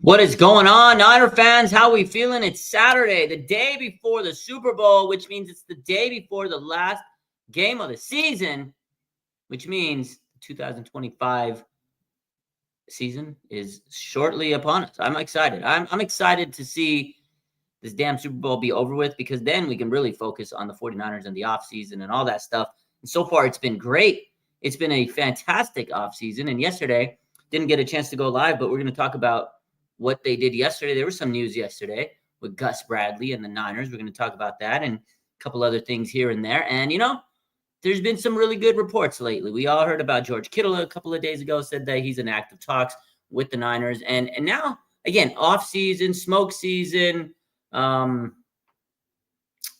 What is going on, Niner fans? How are we feeling? It's Saturday, the day before the Super Bowl, which means it's the day before the last game of the season, which means the 2025 season is shortly upon us. I'm excited. I'm excited to see this damn Super Bowl be over with, because then we can really focus on the 49ers and the offseason and all that stuff. And so far, it's been great. It's been a fantastic offseason. And yesterday, didn't get a chance to go live, but we're going to talk about what they did yesterday. There was some news yesterday with Gus Bradley and the Niners. We're going to talk about that and a couple other things here and there. And, there's been some really good reports lately. We all heard about George Kittle a couple of days ago, said that he's in active talks with the Niners. And now, again, off-season, smoke season, there's going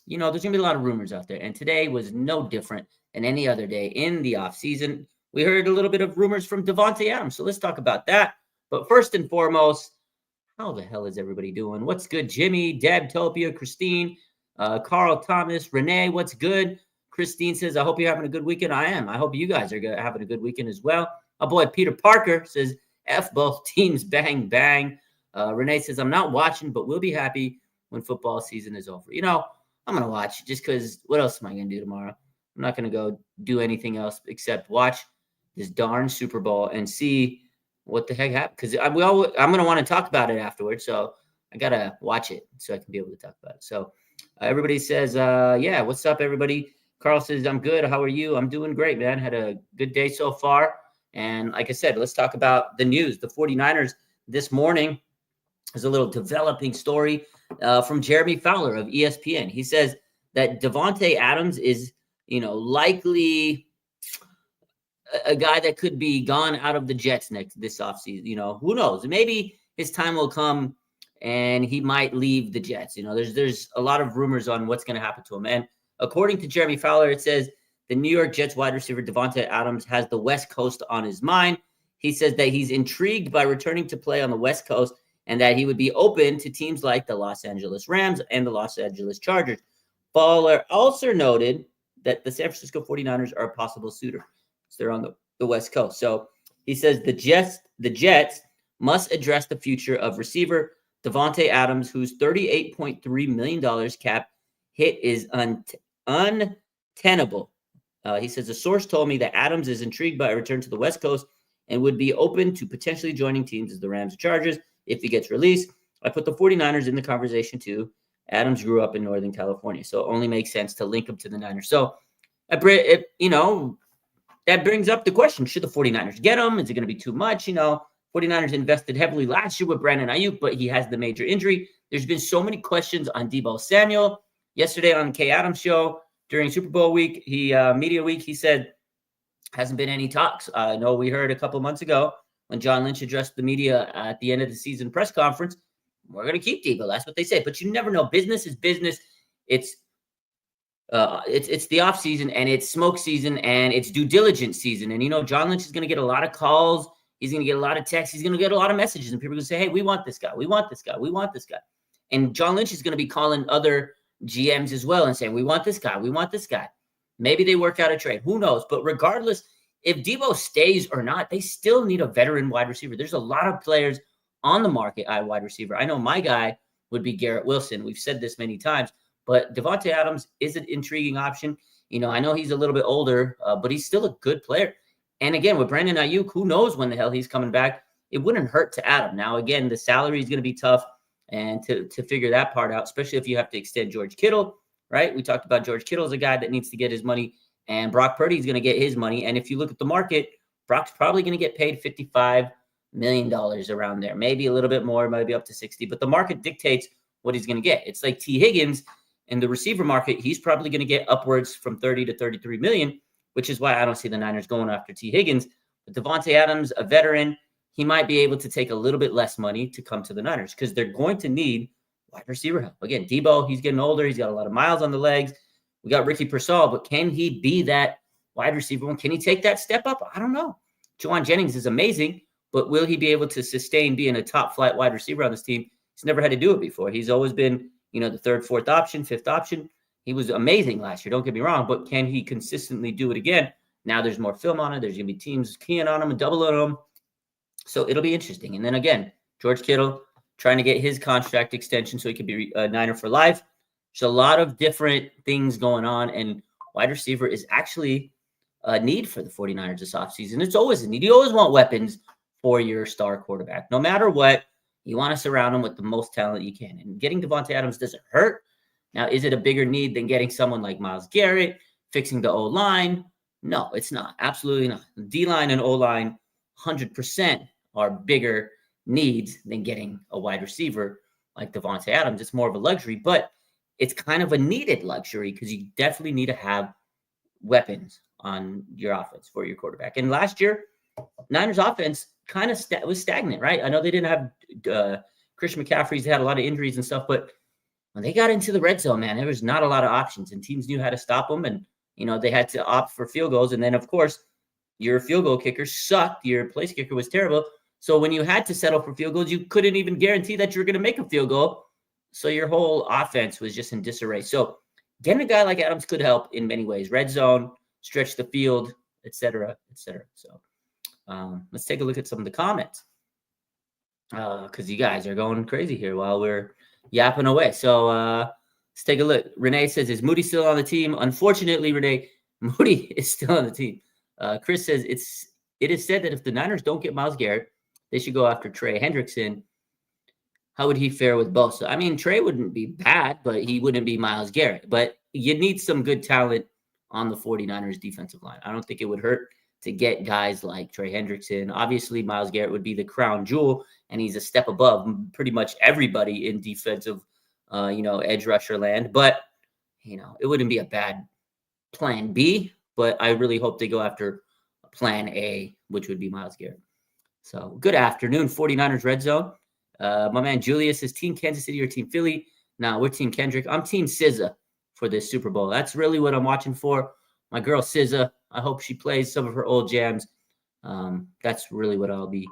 to be a lot of rumors out there. And today was no different than any other day in the off-season. We heard a little bit of rumors from DeVonte Adams. So let's talk about that. But first and foremost, how the hell is everybody doing? What's good, Jimmy, Deb, Topia, Christine, Carl, Thomas, Renee, what's good? Christine says, I hope you're having a good weekend. I am. I hope you guys are having a good weekend as well. My boy Peter Parker says, F both teams, bang, bang. Renee says, I'm not watching, but we'll be happy when football season is over. I'm going to watch just because what else am I going to do tomorrow? I'm not going to go do anything else except watch this darn Super Bowl and see what the heck happened, because I'm going to want to talk about it afterwards, so I got to watch it so I can be able to talk about it. So everybody says, yeah, what's up, everybody? Carl says, I'm good. How are you? I'm doing great, man. Had a good day so far. And like I said, let's talk about the news. The 49ers this morning is a little developing story from Jeremy Fowler of ESPN. He says that DeVonte Adams is, likely a guy that could be gone out of the Jets this offseason. Who knows? Maybe his time will come and he might leave the Jets. There's a lot of rumors on what's going to happen to him. And according to Jeremy Fowler, it says the New York Jets wide receiver DeVonte Adams has the West Coast on his mind. He says that he's intrigued by returning to play on the West Coast and that he would be open to teams like the Los Angeles Rams and the Los Angeles Chargers. Fowler also noted that the San Francisco 49ers are a possible suitor. They're on the West Coast. So he says the Jets must address the future of receiver DeVonte Adams, whose $38.3 million cap hit is untenable. He says, a source told me that Adams is intrigued by a return to the West Coast and would be open to potentially joining teams as the Rams or Chargers if he gets released. I put the 49ers in the conversation too. Adams grew up in Northern California, so it only makes sense to link him to the Niners. So, that brings up the question, should the 49ers get him? Is it going to be too much? 49ers invested heavily last year with Brandon Ayuk, but he has the major injury. There's been so many questions on Deebo Samuel. Yesterday on Kay Adams' show during Super Bowl week, media week, he said, hasn't been any talks. I know we heard a couple months ago when John Lynch addressed the media at the end of the season press conference, we're going to keep Deebo. That's what they say. But you never know. Business is business. It's the off season and it's smoke season and it's due diligence season. And, John Lynch is going to get a lot of calls. He's going to get a lot of texts. He's going to get a lot of messages and people are going to say, hey, we want this guy. We want this guy. We want this guy. And John Lynch is going to be calling other GMs as well and saying, we want this guy. We want this guy. Maybe they work out a trade. Who knows? But regardless, if Deebo stays or not, they still need a veteran wide receiver. There's a lot of players on the market at wide receiver. I know my guy would be Garrett Wilson. We've said this many times. But DeVonte Adams is an intriguing option. I know he's a little bit older, but he's still a good player. And again, with Brandon Ayuk, who knows when the hell he's coming back? It wouldn't hurt to add him. Now, again, the salary is going to be tough and to figure that part out, especially if you have to extend George Kittle, right? We talked about George Kittle as a guy that needs to get his money, and Brock Purdy is going to get his money. And if you look at the market, Brock's probably going to get paid $55 million around there, maybe a little bit more, maybe up to 60. But the market dictates what he's going to get. It's like T. Higgins. In the receiver market, he's probably going to get upwards from 30 to 33 million, which is why I don't see the Niners going after T. Higgins. But DeVonte Adams, a veteran, he might be able to take a little bit less money to come to the Niners because they're going to need wide receiver help. Again, Deebo, he's getting older. He's got a lot of miles on the legs. We got Ricky Pearsall, but can he be that wide receiver one? Can he take that step up? I don't know. Juwan Jennings is amazing, but will he be able to sustain being a top flight wide receiver on this team? He's never had to do it before. He's always been the third, fourth option, fifth option. He was amazing last year. Don't get me wrong, but can he consistently do it again? Now there's more film on it. There's going to be teams keying on him and doubling on him. So it'll be interesting. And then again, George Kittle, trying to get his contract extension so he could be a Niner for life. There's a lot of different things going on, and wide receiver is actually a need for the 49ers this offseason. It's always a need. You always want weapons for your star quarterback. No matter what, you want to surround him with the most talent you can. And getting DeVonte Adams doesn't hurt. Now, is it a bigger need than getting someone like Myles Garrett, fixing the O-line? No, it's not. Absolutely not. The D-line and O-line 100% are bigger needs than getting a wide receiver like DeVonte Adams. It's more of a luxury, but it's kind of a needed luxury because you definitely need to have weapons on your offense for your quarterback. And last year, Niners offense kind of was stagnant, right? I know they didn't have Christian McCaffrey's had a lot of injuries and stuff, but when they got into the red zone, man, there was not a lot of options, and teams knew how to stop them. And, they had to opt for field goals. And then, of course, your field goal kicker sucked. Your place kicker was terrible. So when you had to settle for field goals, you couldn't even guarantee that you were going to make a field goal. So your whole offense was just in disarray. So getting a guy like Adams could help in many ways. Red zone, stretch the field, et cetera, et cetera. So let's take a look at some of the comments because you guys are going crazy here while we're yapping away. So let's take a look. Renee says, is Moody still on the team? Unfortunately, Renee, Moody is still on the team. Chris says, it is said that if the Niners don't get Myles Garrett, they should go after Trey Hendrickson. How would he fare with Bosa? I mean, Trey wouldn't be bad, but he wouldn't be Myles Garrett. But you need some good talent on the 49ers defensive line. I don't think it would hurt to get guys like Trey Hendrickson. Obviously, Myles Garrett would be the crown jewel, and he's a step above pretty much everybody in defensive, edge rusher land. But, it wouldn't be a bad plan B, but I really hope they go after plan A, which would be Myles Garrett. So good afternoon, 49ers Red Zone. My man Julius is Team Kansas City or Team Philly. Nah, we're Team Kendrick. I'm Team SZA for this Super Bowl. That's really what I'm watching for. My girl SZA, I hope she plays some of her old jams. That's really what I'll be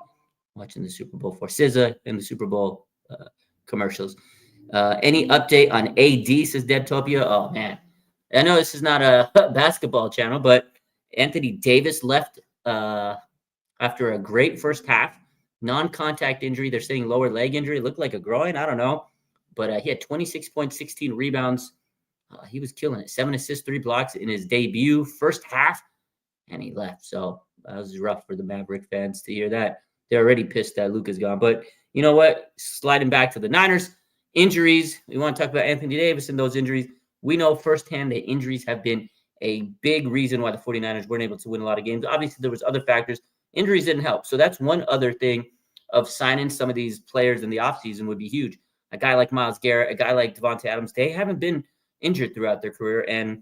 watching the Super Bowl for. SZA in the Super Bowl commercials. Any update on AD, says Debtopia? Oh, man. I know this is not a basketball channel, but Anthony Davis left after a great first half. Non-contact injury. They're saying lower leg injury. It looked like a groin. I don't know. But he had 26.16 rebounds. He was killing it. 7 assists, 3 blocks in his debut first half, and he left. So that was rough for the Maverick fans to hear that. They're already pissed that Luka's gone. But you know what? Sliding back to the Niners, injuries. We want to talk about Anthony Davis and those injuries. We know firsthand that injuries have been a big reason why the 49ers weren't able to win a lot of games. Obviously, there was other factors. Injuries didn't help. So that's one other thing of signing some of these players in the offseason would be huge. A guy like Myles Garrett, a guy like DeVonte Adams, they haven't been injured throughout their career.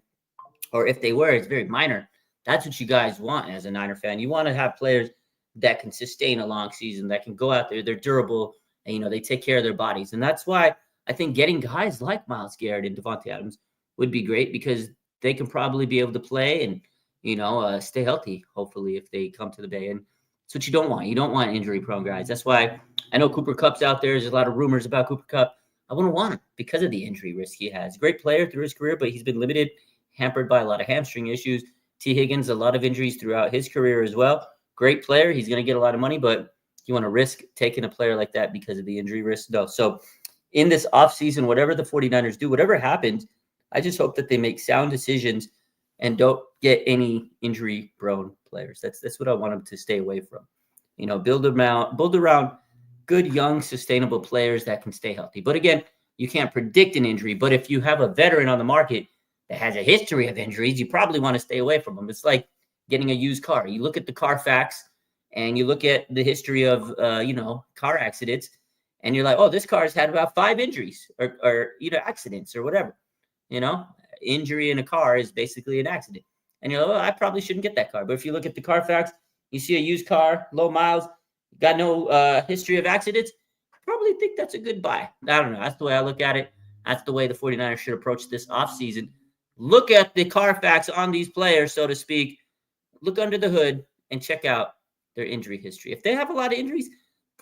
Or if they were, it's very minor. That's what you guys want as a Niner fan. You want to have players that can sustain a long season, that can go out there. They're durable, and, they take care of their bodies. And that's why I think getting guys like Myles Garrett and DeVonte Adams would be great because they can probably be able to play and, stay healthy, hopefully, if they come to the Bay. And that's what you don't want. You don't want injury-prone guys. That's why I know Cooper Kupp's out there. There's a lot of rumors about Cooper Kupp. I wouldn't want him because of the injury risk he has. Great player through his career, but he's been limited, hampered by a lot of hamstring issues. T. Higgins, a lot of injuries throughout his career as well. Great player. He's going to get a lot of money, but you want to risk taking a player like that because of the injury risk? No. So in this offseason, whatever the 49ers do, whatever happens, I just hope that they make sound decisions and don't get any injury-prone players. That's what I want them to stay away from. Build around good, young, sustainable players that can stay healthy. But again, you can't predict an injury. But if you have a veteran on the market that has a history of injuries, you probably want to stay away from them. It's like getting a used car. You look at the Carfax and you look at the history of, car accidents, and you're like, oh, this car's had about 5 injuries or accidents or whatever. Injury in a car is basically an accident. And you're like, oh, I probably shouldn't get that car. But if you look at the Carfax, you see a used car, low miles, got no history of accidents, probably think that's a good buy. I don't know. That's the way I look at it. That's the way the 49ers should approach this offseason. Look at the Carfax on these players, so to speak. Look under the hood and check out their injury history. If they have a lot of injuries,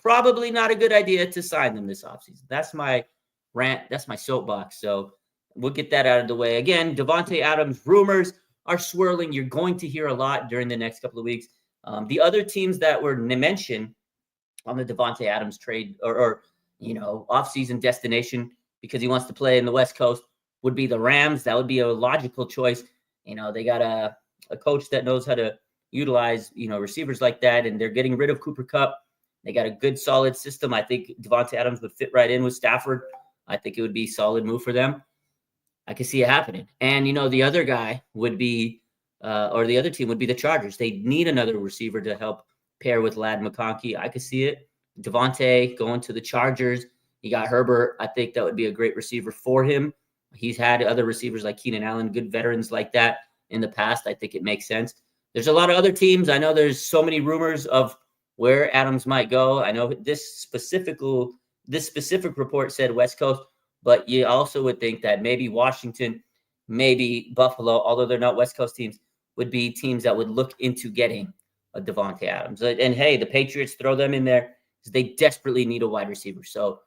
probably not a good idea to sign them this offseason. That's my rant. That's my soapbox. So we'll get that out of the way. Again, DeVonte Adams rumors are swirling. You're going to hear a lot during the next couple of weeks. The other teams that were mentioned on the DeVonte Adams trade or off-season destination because he wants to play in the West Coast would be the Rams. That would be a logical choice. They got a coach that knows how to utilize, receivers like that, and they're getting rid of Cooper Kupp. They got a good, solid system. I think DeVonte Adams would fit right in with Stafford. I think it would be a solid move for them. I can see it happening. And, the other guy would be, or the other team would be the Chargers. They need another receiver to help pair with Ladd McConkey. I could see it. DeVonte going to the Chargers. You got Herbert. I think that would be a great receiver for him. He's had other receivers like Keenan Allen, good veterans like that in the past. I think it makes sense. There's a lot of other teams. I know there's so many rumors of where Adams might go. I know this specific report said West Coast, but you also would think that maybe Washington, maybe Buffalo, although they're not West Coast teams, would be teams that would look into getting a DeVonte Adams. And hey, the Patriots, throw them in there because they desperately need a wide receiver. So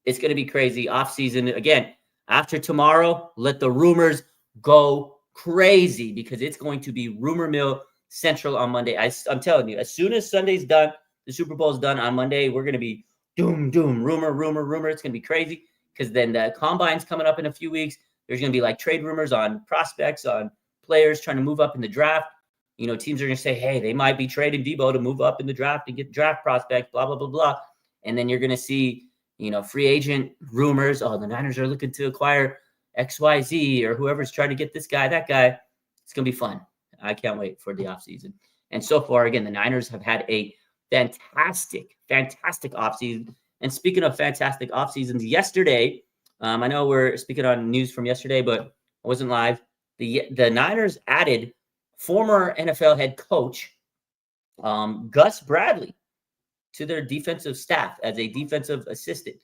it's going to be crazy. Offseason, again, after tomorrow, let the rumors go crazy because it's going to be rumor mill central on Monday. I'm telling you, as soon as Sunday's done, the Super Bowl's done on Monday, we're going to be doom, rumor. It's going to be crazy because then the combine's coming up in a few weeks. There's going to be like trade rumors on prospects, on players trying to move up in the draft. Teams are going to say, hey, they might be trading Debo to move up in the draft and get draft prospects, blah, blah, blah, blah. And then you're going to see, free agent rumors. Oh, the Niners are looking to acquire XYZ or whoever's trying to get this guy, that guy. It's going to be fun. I can't wait for the offseason. And so far, again, the Niners have had a fantastic offseason. And speaking of fantastic offseasons, yesterday, I know we're speaking on news from yesterday, but I wasn't live. The Niners added former NFL head coach Gus Bradley to their defensive staff as a defensive assistant.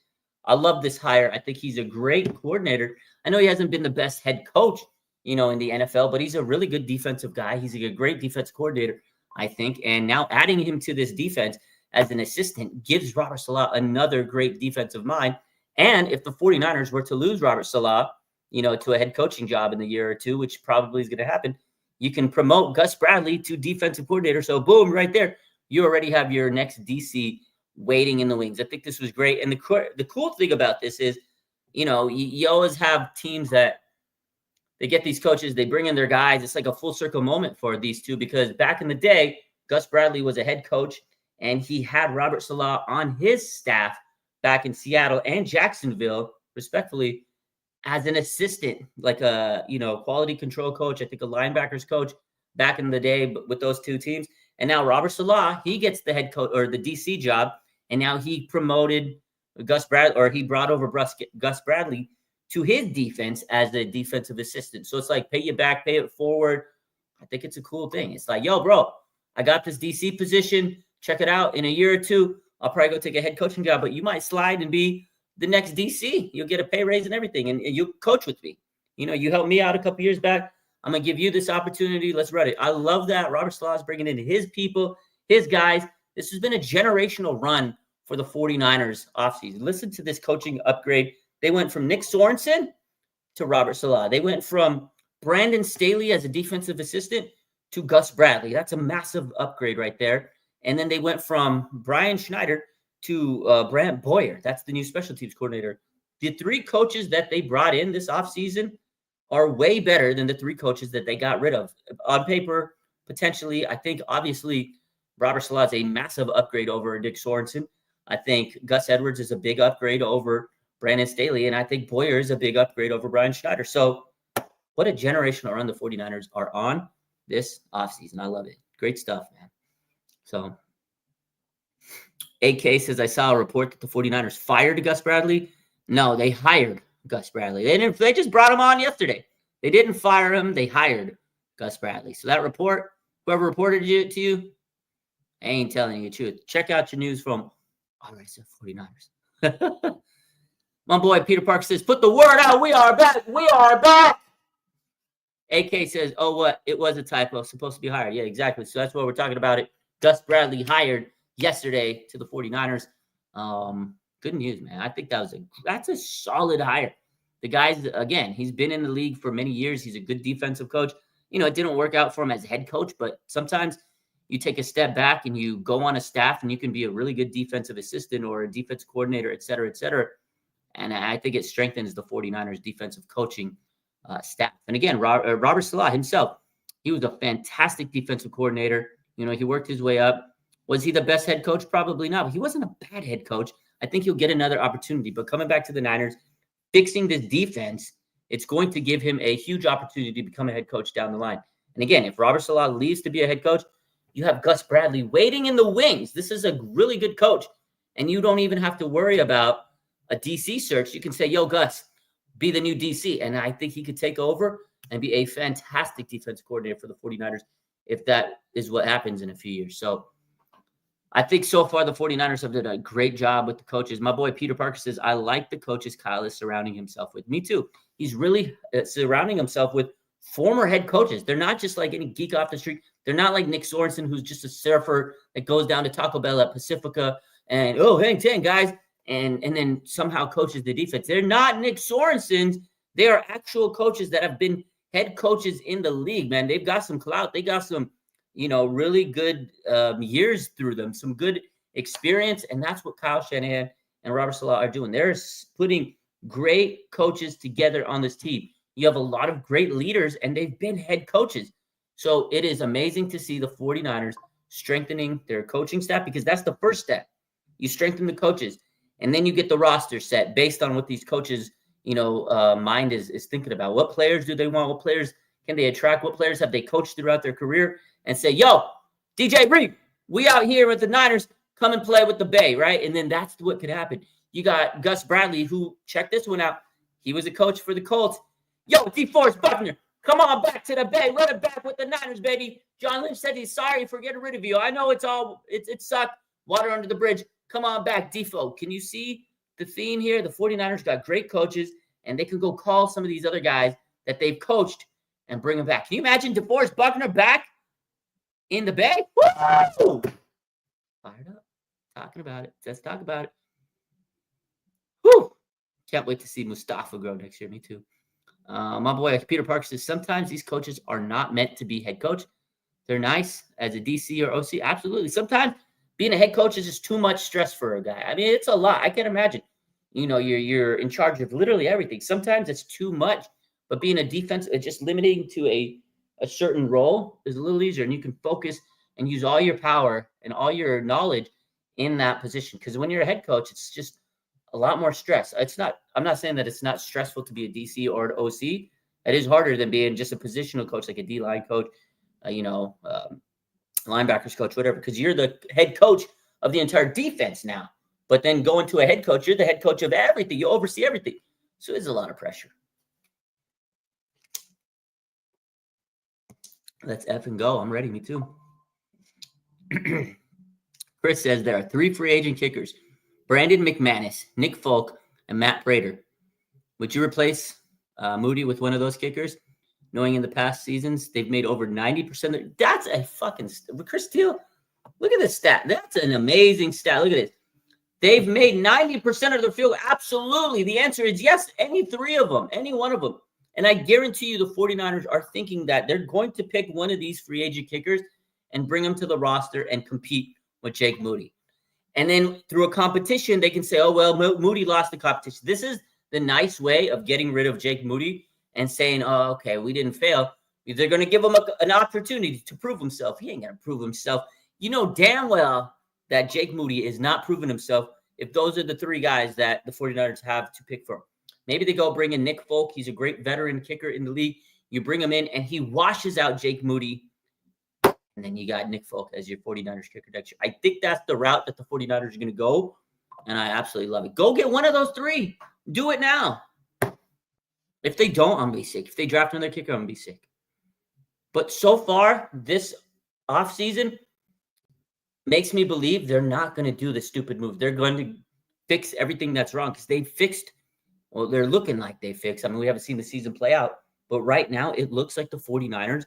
I love this hire. I think he's a great coordinator. I know he hasn't been the best head coach, in the NFL, but he's a really good defensive guy. He's a great defense coordinator, I think. And now adding him to this defense as an assistant gives Robert Saleh another great defensive mind. And if the 49ers were to lose Robert Saleh, to a head coaching job in the year or two, which probably is going to happen, you can promote Gus Bradley to defensive coordinator. So boom, right there, you already have your next DC waiting in the wings. I think this was great. And the cool thing about this is, you always have teams that they get these coaches, they bring in their guys. It's like a full circle moment for these two because back in the day, Gus Bradley was a head coach and he had Robert Saleh on his staff back in Seattle and Jacksonville, respectfully, as an assistant, like a, quality control coach, I think a linebackers coach back in the day with those two teams. And now Robert Saleh, he gets the head coach or the DC job. And now he promoted Gus Bradley, or he brought over Gus Bradley to his defense as the defensive assistant. So it's like pay you back, pay it forward. I think it's a cool thing. It's like, yo, bro, I got this DC position. Check it out. In a year or two, I'll probably go take a head coaching job, but you might slide and be the next DC. You'll get a pay raise and everything, and you coach with me. You helped me out a couple years back. I'm going to give you this opportunity. Let's run it. I love that. Robert Saleh is bringing in his people, his guys. This has been a generational run for the 49ers offseason. Listen to this coaching upgrade. They went from Nick Sorensen to Robert Saleh. They went from Brandon Staley as a defensive assistant to Gus Bradley. That's a massive upgrade right there. And then they went from Brian Schneider to Brant Boyer. That's the new special teams coordinator. The three coaches that they brought in this offseason are way better than the three coaches that they got rid of. On paper, potentially, I think, obviously, Robert Saleh is a massive upgrade over Nick Sorensen. I think Gus Edwards is a big upgrade over Brandon Staley, and I think Boyer is a big upgrade over Brian Schneider. So what a generational run the 49ers are on this offseason. I love it. Great stuff, man. So AK says, I saw a report that the 49ers fired Gus Bradley. No, they hired Gus Bradley. They just brought him on yesterday. They didn't fire him. They hired Gus Bradley. So that report, whoever reported it to you, I ain't telling you the truth. Check out your news from RSF 49ers. My boy Peter Park says, put the word out. We are back. We are back. AK says, oh, what? It was a typo. Supposed to be hired. Yeah, exactly. So that's what we're talking about it. Gus Bradley hired yesterday to the 49ers. Good news, man. I think that's a solid hire. The guy's, again, he's been in the league for many years. He's a good defensive coach. It didn't work out for him as head coach, but sometimes, you take a step back and you go on a staff and you can be a really good defensive assistant or a defense coordinator, et cetera, et cetera. And I think it strengthens the 49ers defensive coaching staff. And again, Robert Saleh himself, he was a fantastic defensive coordinator. He worked his way up. Was he the best head coach? Probably not. But he wasn't a bad head coach. I think he'll get another opportunity. But coming back to the Niners, fixing this defense, it's going to give him a huge opportunity to become a head coach down the line. And again, if Robert Saleh leaves to be a head coach, you have Gus Bradley waiting in the wings. This is a really good coach. And you don't even have to worry about a DC search. You can say, yo, Gus, be the new DC. And I think he could take over and be a fantastic defense coordinator for the 49ers if that is what happens in a few years. So I think so far the 49ers have done a great job with the coaches. My boy Peter Parker says, I like the coaches Kyle is surrounding himself with. Me too. He's really surrounding himself with former head coaches. They're not just like any geek off the street. They're not like Nick Sorensen, who's just a surfer that goes down to Taco Bell at Pacifica and, hang 10, guys, and then somehow coaches the defense. They're not Nick Sorensens. They are actual coaches that have been head coaches in the league, man. They've got some clout. They got some, really good years through them, some good experience. And that's what Kyle Shanahan and Robert Saleh are doing. They're putting great coaches together on this team. You have a lot of great leaders, and they've been head coaches. So it is amazing to see the 49ers strengthening their coaching staff, because that's the first step. You strengthen the coaches, and then you get the roster set based on what these coaches, mind is thinking about. What players do they want? What players can they attract? What players have they coached throughout their career? And say, yo, DJ Reed, we out here with the Niners, come and play with the Bay, right? And then that's what could happen. You got Gus Bradley, who, check this one out. He was a coach for the Colts. Yo, DeForest Buckner, come on back to the Bay. Run it back with the Niners, baby. John Lynch said he's sorry for getting rid of you. I know it sucked. Water under the bridge. Come on back, Defo. Can you see the theme here? The 49ers got great coaches, and they can go call some of these other guys that they've coached and bring them back. Can you imagine DeForest Buckner back in the Bay? Woo! Fired up. Talking about it. Let's talk about it. Woo! Can't wait to see Mustafa grow next year. Me too. My boy Peter Parker says, sometimes these coaches are not meant to be head coach. They're nice as a DC or OC. Absolutely. Sometimes being a head coach is just too much stress for a guy. I mean, it's a lot. I can't imagine. You're in charge of literally everything. Sometimes it's too much. But being a defense, just limiting to a certain role is a little easier, and you can focus and use all your power and all your knowledge in that position. Because when you're a head coach, it's just a lot more stress. I'm not saying that it's not stressful to be a DC or an OC. It is harder than being just a positional coach, like a D-line coach, linebackers coach, whatever, because you're the head coach of the entire defense now. But then going to a head coach, you're the head coach of everything. You oversee everything. So it's a lot of pressure. Let's effing go. I'm ready. Me too. Chris says there are 3 free agent kickers: Brandon McManus, Nick Folk, and Matt Prater. Would you replace Moody with one of those kickers? Knowing in the past seasons, they've made over 90%. That's a fucking Chris Steele. Look at this stat. That's an amazing stat. Look at this. They've made 90% of their field. Absolutely. The answer is yes. Any 3 of them, any one of them. And I guarantee you the 49ers are thinking that they're going to pick one of these free agent kickers and bring them to the roster and compete with Jake Moody. And then through a competition, they can say, oh, well, Moody lost the competition. This is the nice way of getting rid of Jake Moody and saying, oh, okay, we didn't fail. They're going to give him an opportunity to prove himself. He ain't going to prove himself. You know damn well that Jake Moody is not proving himself if those are the 3 guys that the 49ers have to pick from. Maybe they go bring in Nick Folk. He's a great veteran kicker in the league. You bring him in, and he washes out Jake Moody. And then you got Nick Folk as your 49ers kicker next year. I think that's the route that the 49ers are going to go, and I absolutely love it. Go get one of those 3. Do it now. If they don't, I'm going to be sick. If they draft another kicker, I'm going to be sick. But so far, this offseason makes me believe they're not going to do the stupid move. They're going to fix everything that's wrong because they fixed. Well, they're looking like they fixed. I mean, we haven't seen the season play out. But right now, it looks like the 49ers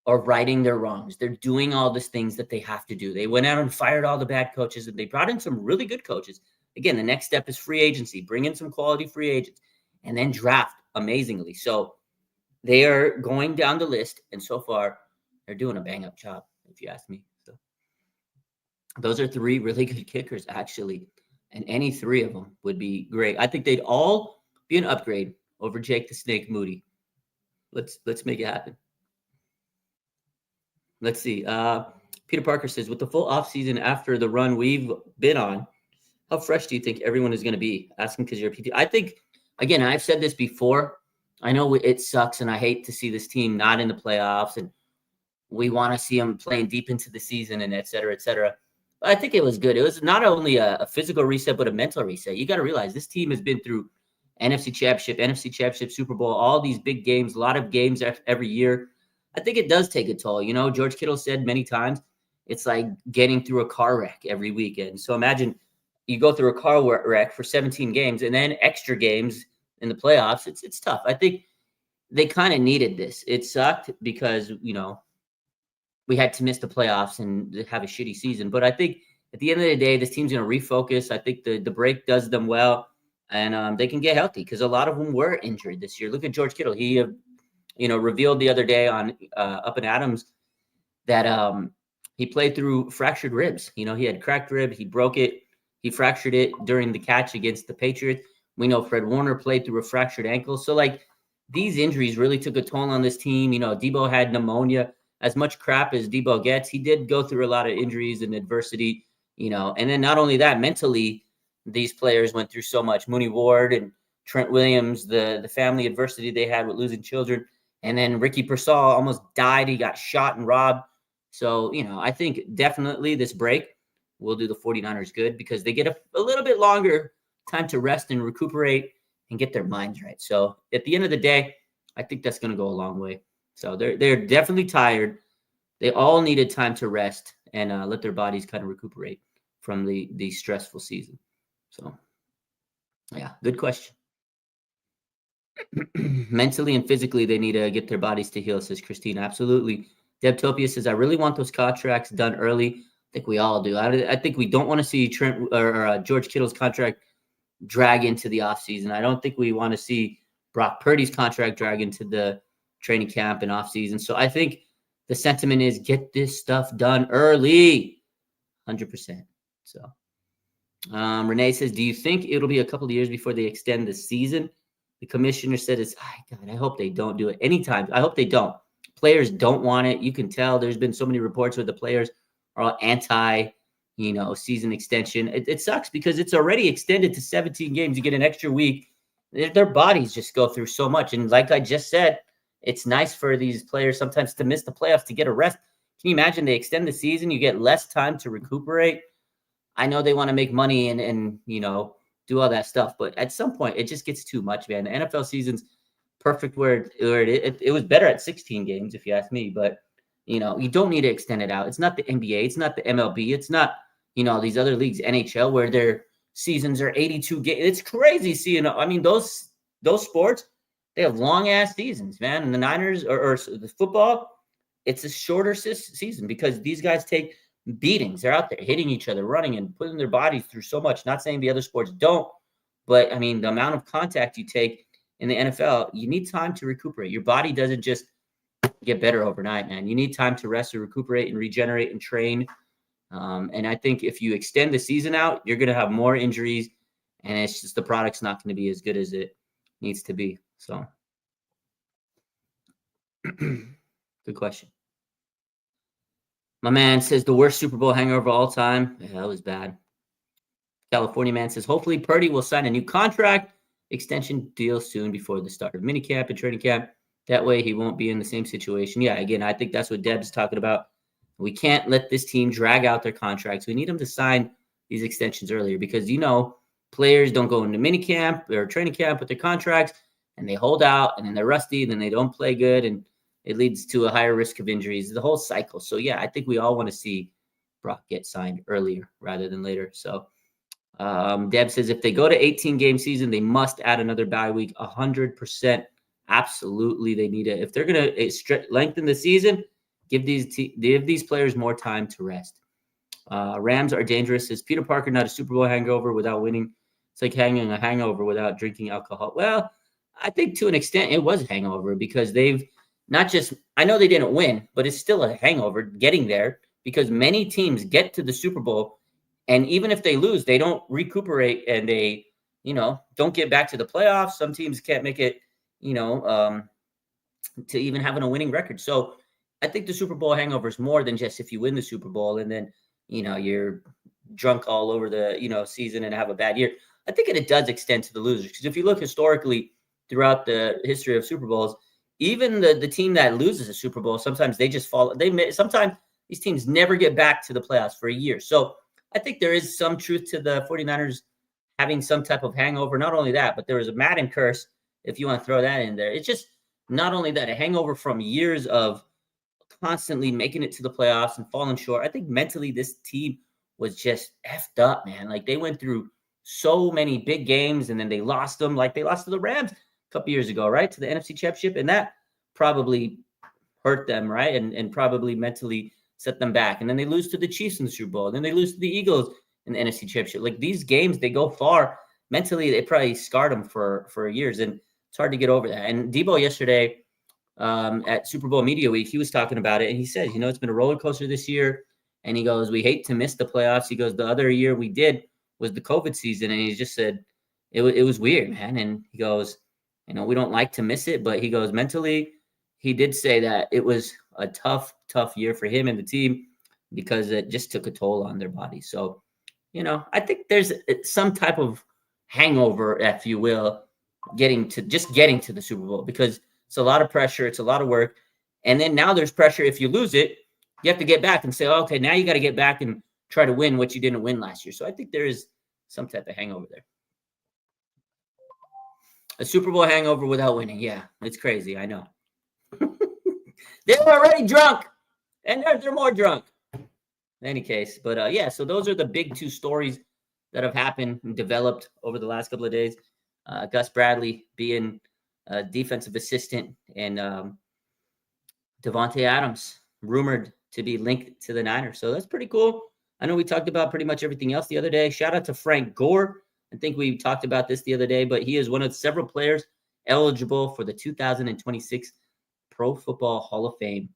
are righting their wrongs. They're doing all these things that they have to do. They went out and fired all the bad coaches, and they brought in some really good coaches. Again, the next step is free agency. Bring in some quality free agents, and then draft amazingly. So they are going down the list, and so far, they're doing a bang-up job. if you ask me. So those are three really good kickers, actually. And any three of them would be great. I think they'd all be an upgrade over Jake the Snake Moody. Let's make it happen. Let's see. Peter Parker says, with the full offseason after the run we've been on, how fresh do you think everyone is going to be? Asking because you're a PT. I think, again, I've said this before. I know it sucks, and I hate to see this team not in the playoffs, and we want to see them playing deep into the season and et cetera, et cetera. But I think it was good. It was not only a physical reset, but a mental reset. You got to realize this team has been through NFC Championship, Super Bowl, all these big games, a lot of games every year. I think it does take a toll. You know, George Kittle said many times, it's like getting through a car wreck every weekend. So imagine you go through a car wreck for 17 games and then extra games in the playoffs. It's tough. I think they kind of needed this. It sucked because, you know, we had to miss the playoffs and have a shitty season. But I think at the end of the day, this team's going to refocus. I think the break does them well, and they can get healthy because a lot of them were injured this year. Look at George Kittle. He, revealed the other day on Up and Adams that he played through fractured ribs. You know, he had cracked rib. He broke it. He fractured it during the catch against the Patriots. We know Fred Warner played through a fractured ankle. So, like, these injuries really took a toll on this team. You know, Debo had pneumonia. As much crap as Debo gets, he did go through a lot of injuries and adversity, you know. And then not only that, mentally, these players went through so much. Mooney Ward and Trent Williams, the family adversity they had with losing children. And then Ricky Pearsall almost died. He got shot and robbed. So, you know, I think definitely this break will do the 49ers good because they get a little bit longer time to rest and recuperate and get their minds right. So at the end of the day, I think that's going to go a long way. So they're definitely tired. They all needed time to rest and let their bodies kind of recuperate from the stressful season. So, yeah, good question. Mentally and physically, they need to get their bodies to heal, says Christine. Absolutely. Debtopia says, I really want those contracts done early. I think we all do. I think we don't want to see Trent or George Kittle's contract drag into the offseason. I don't think we want to see Brock Purdy's contract drag into the training camp and offseason. So I think the sentiment is get this stuff done early, 100%. So Renee says, do you think it'll be a couple of years before they extend the season? The commissioner said, God, I hope they don't do it anytime. I hope they don't. Players don't want it. You can tell there's been so many reports where the players are all anti, season extension. It sucks because it's already extended to 17 games. You get an extra week. Their bodies just go through so much. And like I just said, it's nice for these players sometimes to miss the playoffs to get a rest. Can you imagine they extend the season? You get less time to recuperate. I know they want to make money and do all that stuff, but at some point it just gets too much, man. The NFL season's perfect where it was better at 16 games, if you ask me, but you don't need to extend it out. It's not the NBA, it's not the MLB, it's not these other leagues, NHL, where their seasons are 82 games. It's crazy seeing. I mean, those sports, they have long ass seasons, man. And the Niners or the football, it's a shorter season because these guys take beatings. They're out there hitting each other, running and putting their bodies through so much. Not saying the other sports don't, but I mean, the amount of contact you take in the NFL, you need time to recuperate. Your body doesn't just get better overnight, man. You need time to rest and recuperate and regenerate and train. And I think if you extend the season out, you're going to have more injuries, and it's just the product's not going to be as good as it needs to be. So, good question. My man says the worst Super Bowl hangover of all time. Yeah, that was bad. California man says, hopefully Purdy will sign a new contract extension deal soon before the start of minicamp and training camp. That way he won't be in the same situation. Yeah, again, I think that's what Deb's talking about. We can't let this team drag out their contracts. We need them to sign these extensions earlier because, players don't go into minicamp or training camp with their contracts and they hold out and then they're rusty and then they don't play good and it leads to a higher risk of injuries, the whole cycle. So, yeah, I think we all want to see Brock get signed earlier rather than later. So, Deb says if they go to 18-game season, they must add another bye week, 100%. Absolutely, they need it. If they're going to lengthen the season, give these players more time to rest. Rams are dangerous. Says Peter Parker, not a Super Bowl hangover without winning. It's like hanging a hangover without drinking alcohol. Well, I think to an extent it was a hangover because they've not just, I know they didn't win, but it's still a hangover getting there because many teams get to the Super Bowl and even if they lose, they don't recuperate and they, don't get back to the playoffs. Some teams can't make it, to even having a winning record. So I think the Super Bowl hangover is more than just if you win the Super Bowl and then, you're drunk all over the, season and have a bad year. I think it does extend to the losers because if you look historically throughout the history of Super Bowls, even the team that loses a Super Bowl, sometimes they just fall. Sometimes these teams never get back to the playoffs for a year. So I think there is some truth to the 49ers having some type of hangover. Not only that, but there was a Madden curse, if you want to throw that in there. It's just not only that, a hangover from years of constantly making it to the playoffs and falling short. I think mentally this team was just effed up, man. Like they went through so many big games and then they lost them. Like they lost to the Rams a couple years ago, right? To the NFC Championship. And that probably hurt them, right? And probably mentally set them back. And then they lose to the Chiefs in the Super Bowl. And then they lose to the Eagles in the NFC Championship. Like these games, they go far. Mentally, they probably scarred them for years. And it's hard to get over that. And Debo yesterday at Super Bowl Media Week, he was talking about it. And he said, it's been a roller coaster this year. And he goes, we hate to miss the playoffs. He goes, the other year we did was the COVID season. And he just said, it was weird, man. And he goes, we don't like to miss it. But he goes, mentally, he did say that it was a tough year for him and the team because it just took a toll on their body. So, I think there's some type of hangover, if you will, getting to the Super Bowl because it's a lot of pressure. It's a lot of work. And then now there's pressure. If you lose it, you have to get back and say, oh, okay, now you got to get back and try to win what you didn't win last year. So I think there is some type of hangover there. A Super Bowl hangover without winning. Yeah, it's crazy. I know. They're already drunk, and they're more drunk. In any case, but yeah, so those are the big two stories that have happened and developed over the last couple of days. Gus Bradley being a defensive assistant and DeVonte Adams rumored to be linked to the Niners. So that's pretty cool. I know we talked about pretty much everything else the other day. Shout out to Frank Gore. I think we talked about this the other day, but he is one of several players eligible for the 2026 Pro Football Hall of Fame.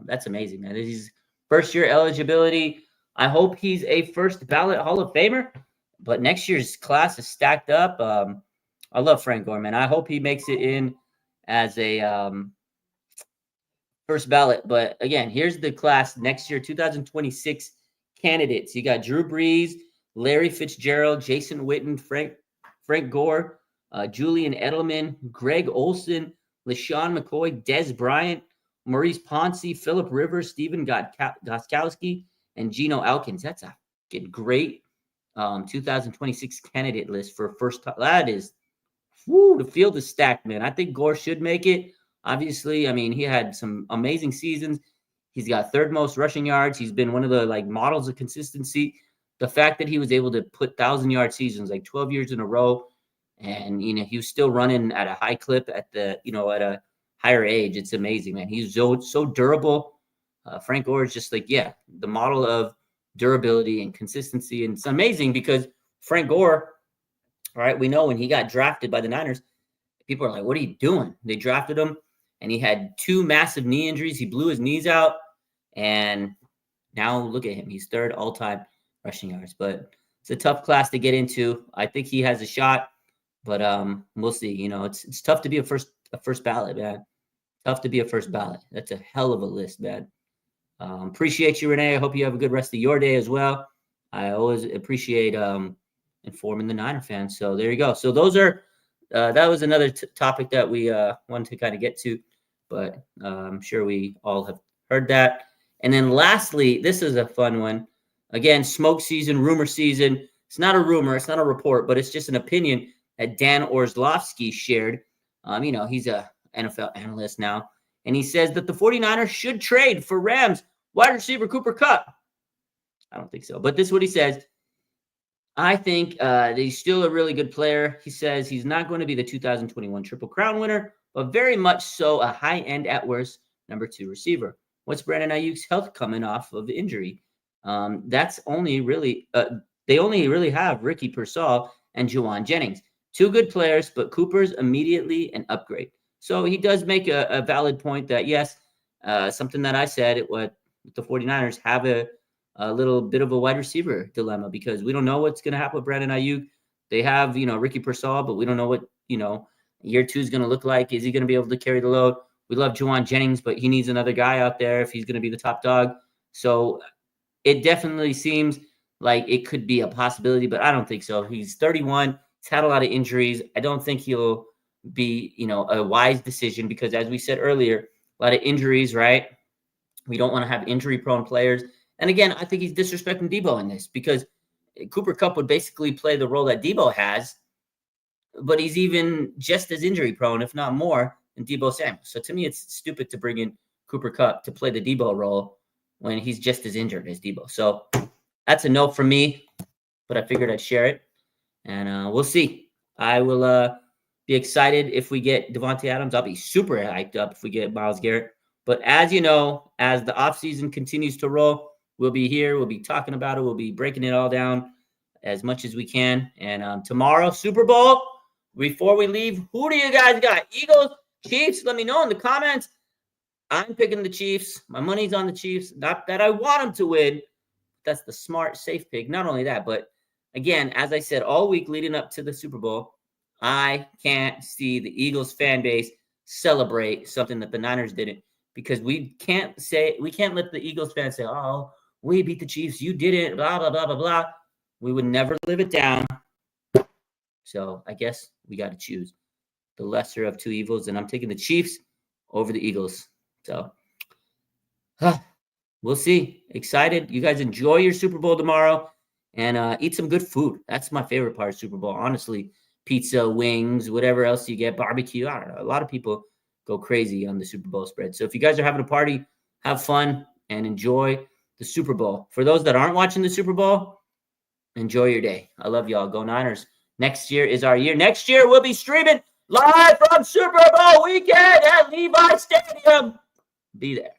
That's amazing, man. He's first-year eligibility. I hope he's a first ballot Hall of Famer, but next year's class is stacked up. I love Frank Gore, man. I hope he makes it in as a first ballot. But again, here's the class next year, 2026 candidates. You got Drew Brees, Larry Fitzgerald, Jason Witten, Frank Gore, Julian Edelman, Greg Olsen, LaShawn McCoy, Dez Bryant, Maurice Pouncey, Phillip Rivers, Stephen Gostkowski, and Geno Elkins. That's a great 2026 candidate list for first time. That is, the field is stacked, man. I think Gore should make it. Obviously, I mean, he had some amazing seasons. He's got third most rushing yards. He's been one of the models of consistency. The fact that he was able to put 1,000-yard seasons, 12 years in a row, and he was still running at a high clip at the at a higher age. It's amazing, man. He's so durable. Frank Gore is just the model of durability and consistency, and it's amazing because Frank Gore, all right, we know when he got drafted by the Niners, people are like, "What are you doing?" They drafted him, and he had 2 massive knee injuries. He blew his knees out, and now look at him. He's third all-time rushing yards. But it's a tough class to get into. I think he has a shot. But we'll see. It's tough to be a first ballot, man. Tough to be a first ballot. That's a hell of a list, man. Appreciate you, Renee. I hope you have a good rest of your day as well. I always appreciate informing the Niner fans. So there you go. So those are that was another topic that we wanted to kind of get to, but I'm sure we all have heard that. And then lastly, this is a fun one. Again, smoke season, rumor season. It's not a rumor. It's not a report, but it's just an opinion that Dan Orlovsky shared. He's a NFL analyst now. And he says that the 49ers should trade for Rams wide receiver Cooper Kupp. I don't think so. But this is what he says. I think that he's still a really good player. He says he's not going to be the 2021 Triple Crown winner, but very much so a high-end at worst number 2 receiver. What's Brandon Ayuk's health coming off of injury? That's only really they only really have Ricky Pearsall and Juwan Jennings. 2 good players, but Cooper's immediately an upgrade. So he does make a valid point that, yes, something that I said, what the 49ers have a little bit of a wide receiver dilemma because we don't know what's going to happen with Brandon Ayuk. They have, Ricky Pearsall, but we don't know what, year 2 is going to look like. Is he going to be able to carry the load? We love Juwan Jennings, but he needs another guy out there if he's going to be the top dog. So it definitely seems like it could be a possibility, but I don't think so. He's 31. He's had a lot of injuries. I don't think he'll be, a wise decision because, as we said earlier, a lot of injuries, right? We don't want to have injury-prone players. And again, I think he's disrespecting Debo in this because Cooper Kupp would basically play the role that Debo has, but he's even just as injury-prone, if not more, than Debo Samuel. So to me, it's stupid to bring in Cooper Kupp to play the Debo role when he's just as injured as Debo. So that's a no for me, but I figured I'd share it. And we'll see. I will be excited if we get DeVonte Adams. I'll be super hyped up if we get Myles Garrett. But as you know, as the offseason continues to roll, we'll be here. We'll be talking about it. We'll be breaking it all down as much as we can. And tomorrow, Super Bowl, before we leave, who do you guys got? Eagles, Chiefs? Let me know in the comments. I'm picking the Chiefs. My money's on the Chiefs. Not that I want them to win. That's the smart, safe pick. Not only that, but again, as I said all week leading up to the Super Bowl, I can't see the Eagles fan base celebrate something that the Niners didn't because we can't let the Eagles fans say, oh, we beat the Chiefs. You didn't, blah, blah, blah, blah, blah. We would never live it down. So I guess we got to choose the lesser of two evils, and I'm taking the Chiefs over the Eagles. So we'll see. Excited. You guys enjoy your Super Bowl tomorrow and eat some good food. That's my favorite part of Super Bowl, honestly. Pizza, wings, whatever else you get, barbecue. I don't know. A lot of people go crazy on the Super Bowl spread. So if you guys are having a party, have fun and enjoy the Super Bowl. For those that aren't watching the Super Bowl, enjoy your day. I love y'all. Go Niners. Next year is our year. Next year, we'll be streaming live from Super Bowl weekend at Levi Stadium. Be there.